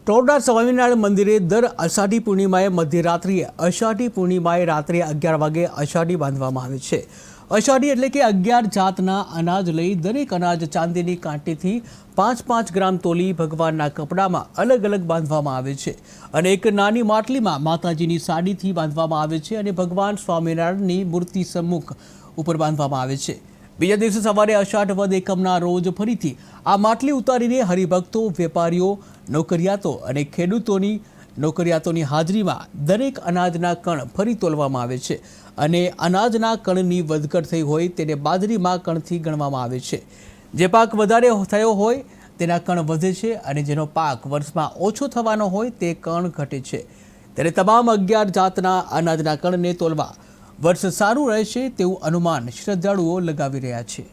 ટોરડા સ્વામિનારાયણ મંદિરે દર અષાઢી પૂર્ણિમાએ મધ્યરાત્રિએ અષાઢી પૂર્ણિમાએ રાત્રે 11 વાગે અષાઢી બાંધવામાં આવે છે। અષાઢી એટલે કે 11 જાતના અનાજ લઈ દરેક અનાજ ચાંદીની કાંટીથી 5-5 ગ્રામ તોલી ભગવાનના કપડામાં અલગ અલગ બાંધવામાં આવે છે અને એક નાની માટલીમાં માતાજીની સાડીથી બાંધવામાં આવે છે અને ભગવાન સ્વામિનારાયણની મૂર્તિ સમ્મુખ ઉપર બાંધવામાં આવે છે। બીજા દિવસે સવારે અષાઢ વદ એકમના રોજ ફરીથી આ માટલી ઉતારીને હરિભક્તો, વેપારીઓ, નોકરિયાતો અને નોકરિયાતોની હાજરીમાં દરેક અનાજના કણ ફરી તોલવામાં આવે છે અને અનાજના કણની વધઘટ થઈ હોય તેને બાજરીમાં કણથી ગણવામાં આવે છે। જે પાક વધારે થયો હોય તેના કણ વધે છે અને જેનો પાક વર્ષમાં ઓછો થવાનો હોય તે કણ ઘટે છે। ત્યારે તમામ 11 જાતના અનાજના કણને તોલવા વર્ષ સારું રહેશે તેવું અનુમાન શ્રદ્ધાળુઓ લગાવી રહ્યા છે।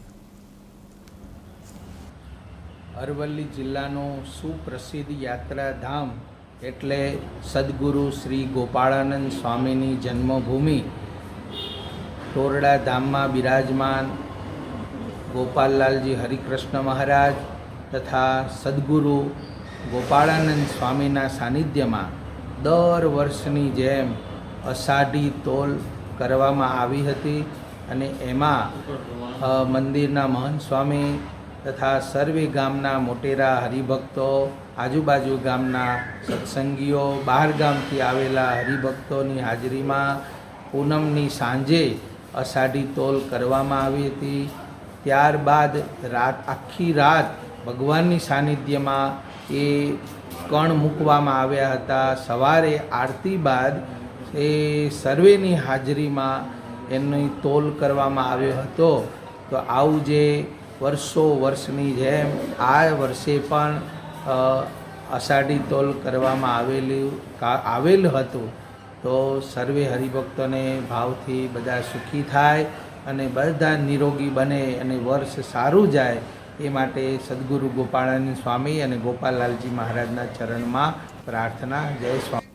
અરવલ્લી જિલ્લાનું સુપ્રસિદ્ધ યાત્રાધામ એટલે સદગુરુ શ્રી ગોપાળાનંદ સ્વામીની જન્મભૂમિ ટોરડા ધામમાં બિરાજમાન ગોપાલલાલજી હરિકૃષ્ણ મહારાજ તથા સદગુરુ ગોપાળાનંદ સ્વામીના સાનિધ્યમાં દર વર્ષની જેમ અષાઢી તોલ કરવામાં આવી હતી અને એમાં મંદિરના મહંત સ્વામી તથા સર્વે ગામના મોટેરા હરિભક્તો, આજુબાજુ ગામના સત્સંગીઓ, બહાર ગામથી આવેલા હરિભક્તોની હાજરીમાં પૂનમની સાંજે અષાઢી તોલ કરવામાં આવી હતી। ત્યારબાદ આખી રાત ભગવાનની સાનિધ્યમાં એ કણ મૂકવામાં આવ્યા હતા। સવારે આરતી બાદ એ સર્વેની હાજરીમાં એની તોલ કરવામાં આવ્યો હતો। તો આવું જે વર્ષની જેમ આ વર્ષે પણ અષાઢી તોલ કરવામાં આવેલ હતું। તો સર્વે હરિભક્તોને ભાવથી બધા સુખી થાય અને બધા નિરોગી બને અને વર્ષ સારું જાય એ માટે સદગુરુ ગોપાળાનંદ સ્વામી અને ગોપાલલાલજી મહારાજના ચરણમાં પ્રાર્થના। જય સ્વામી।